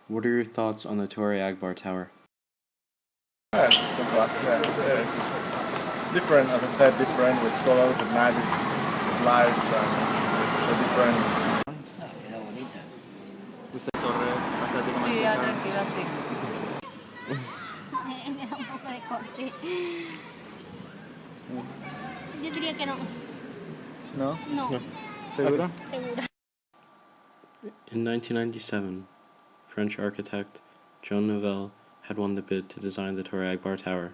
What are your thoughts on the Torre Agbar Tower? It's fantastic. It's different, as I said, different with colors and magic, with lights, and so different. Era bonita. Torre Sí, atractiva, sí. Me da un poco de corte. Yo diría que no. No? No. ¿Segura? Segura. In 1997, French architect Jean Nouvel had won the bid to design the Torre Agbar Tower.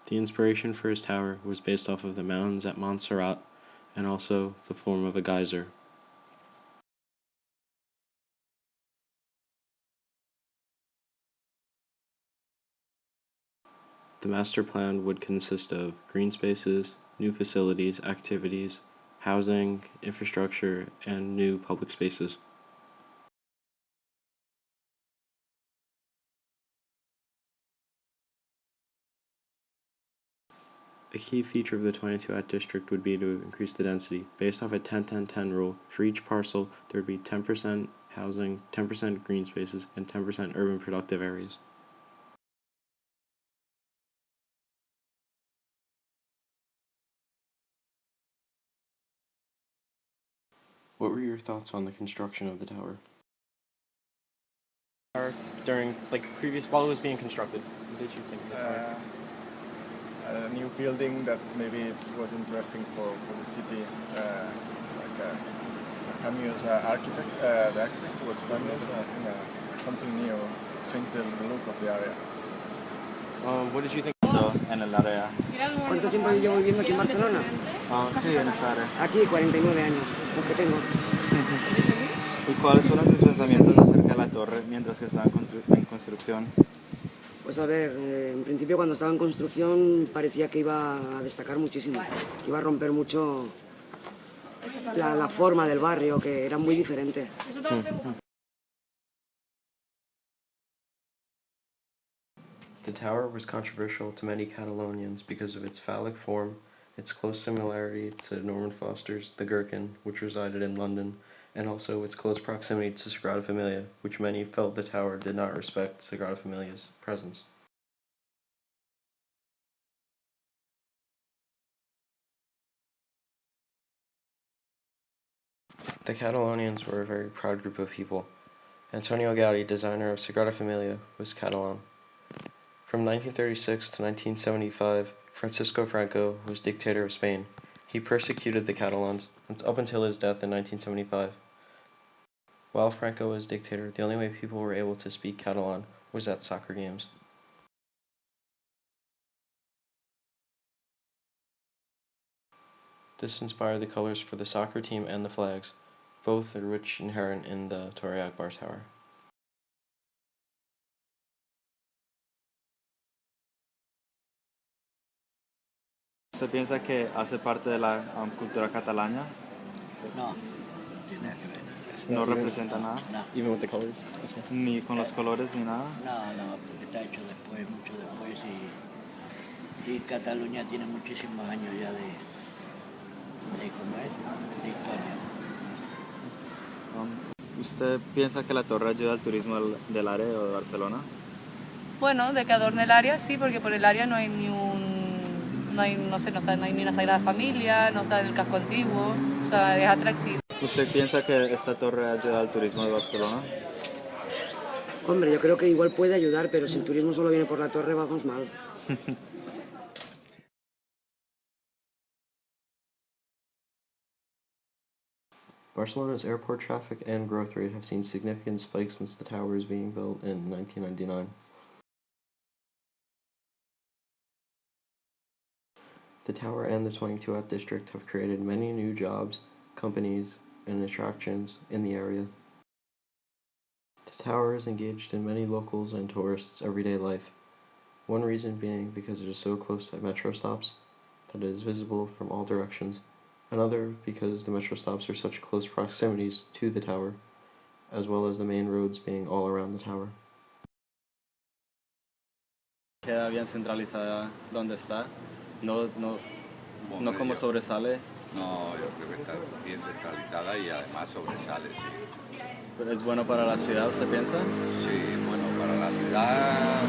The inspiration for his tower was based off of the mountains at Montserrat and also the form of a geyser. The master plan would consist of green spaces, new facilities, activities, housing, infrastructure, and new public spaces. A key feature of the 22-at district would be to increase the density. Based off a 10-10-10 rule, for each parcel there would be 10% housing, 10% green spaces, and 10% urban productive areas. What were your thoughts on the construction of the tower? During, while it was being constructed, what did you think of the tower? A new building that maybe it was interesting for the city, like a famous architect. The architect was famous. I think something new changed the look of the area. What did you think? En el área. ¿Cuánto tiempo llevo viviendo aquí en Barcelona? Sí, en esa área. Aquí 49 años, los que tengo. ¿Y cuáles fueron tus pensamientos acerca de la torre mientras que estaba en construcción? Pues a ver, en principio cuando estaba en construcción parecía que iba a destacar muchísimo, que iba a romper mucho la forma del barrio, que era muy diferente. The tower was controversial to many Catalonians because of its phallic form, its close similarity to Norman Foster's The Gherkin, which resided in London, and also its close proximity to Sagrada Familia, which many felt the tower did not respect Sagrada Familia's presence. The Catalonians were a very proud group of people. Antonio Gaudí, designer of Sagrada Familia, was Catalan. From 1936 to 1975, Francisco Franco was dictator of Spain. He persecuted the Catalans up until his death in 1975. While Franco was dictator, the only way people were able to speak Catalan was at soccer games. This inspired the colors for the soccer team and the flags, both are which inherent in the Torre Agbar Tower. ¿Usted piensa que hace parte de la cultura catalana? No, no tiene nada que ver. ¿No representa nada? No, Even with the colors? Ni con los colores ni nada. no, porque está hecho después, mucho después y Cataluña tiene muchísimos años ya de ¿cómo es? De historia. ¿Usted piensa que la torre ayuda al turismo del área o de Barcelona? Bueno, de que adorne el área, sí, porque por el área no hay no hay ni una Sagrada Familia, no está en el casco antiguo, o sea, es atractivo. ¿Usted piensa que esta torre ayuda al turismo de Barcelona? Hombre, yo creo que igual puede ayudar, pero si el turismo solo viene por la torre vamos mal. Barcelona's airport traffic and growth rate have seen significant spikes since the tower was being built in 1999. The tower and the 22-at district have created many new jobs, companies, and attractions in the area. The tower is engaged in many locals' and tourists' everyday life, one reason being because it is so close to metro stops that it is visible from all directions, another because the metro stops are such close proximities to the tower, as well as the main roads being all around the tower. Queda bien centralizada donde está, no como sobresale. No, yo creo que está bien centralizada y además sobresale, sí. Pero es bueno para la ciudad, ¿usted piensa? Sí, bueno, para la ciudad,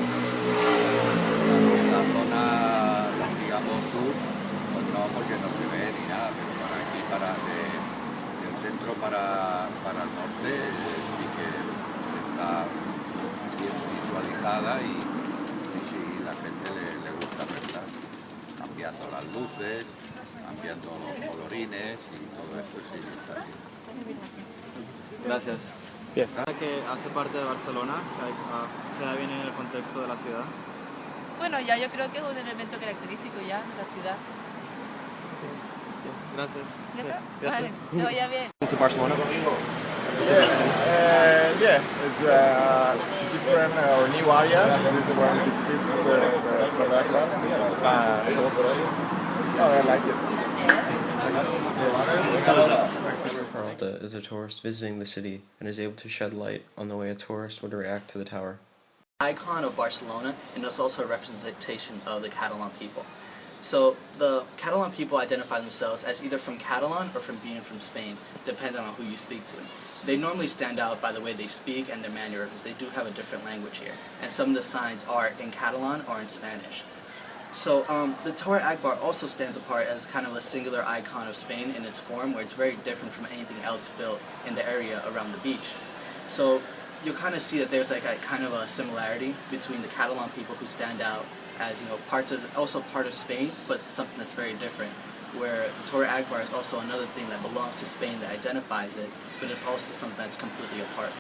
la zona, digamos, sur, pues no, porque no se ve ni nada, pero para aquí, del centro para el norte, sí que está bien visualizada y sí, la gente le gusta verla, cambiando las luces, cambiando los colorines y todo esto, sí, está bien. Gracias. Bien. Que hace parte de Barcelona, queda bien en el contexto de la ciudad. Bueno, ya yo creo que es un elemento característico ya de la ciudad. Gracias. ¿Ya está? Gracias. Vale, que vaya bien. To Barcelona? Yeah, it's a different or new area. This is where it fits the Torre Agbar. I like it. Peralta is a tourist visiting the city and is able to shed light on the way a tourist would react to the tower. Icon of Barcelona, and it's also a representation of the Catalan people. So the Catalan people identify themselves as either from Catalan or from being from Spain, depending on who you speak to. They normally stand out by the way they speak and their mannerisms. They do have a different language here, and some of the signs are in Catalan or in Spanish. So the Torre Agbar also stands apart as kind of a singular icon of Spain in its form, where it's very different from anything else built in the area around the beach. So you'll kind of see that there's like a kind of a similarity between the Catalan people who stand out as, you know, also part of Spain, but something that's very different. Where the Torre Agbar is also another thing that belongs to Spain that identifies it, but it's also something that's completely apart.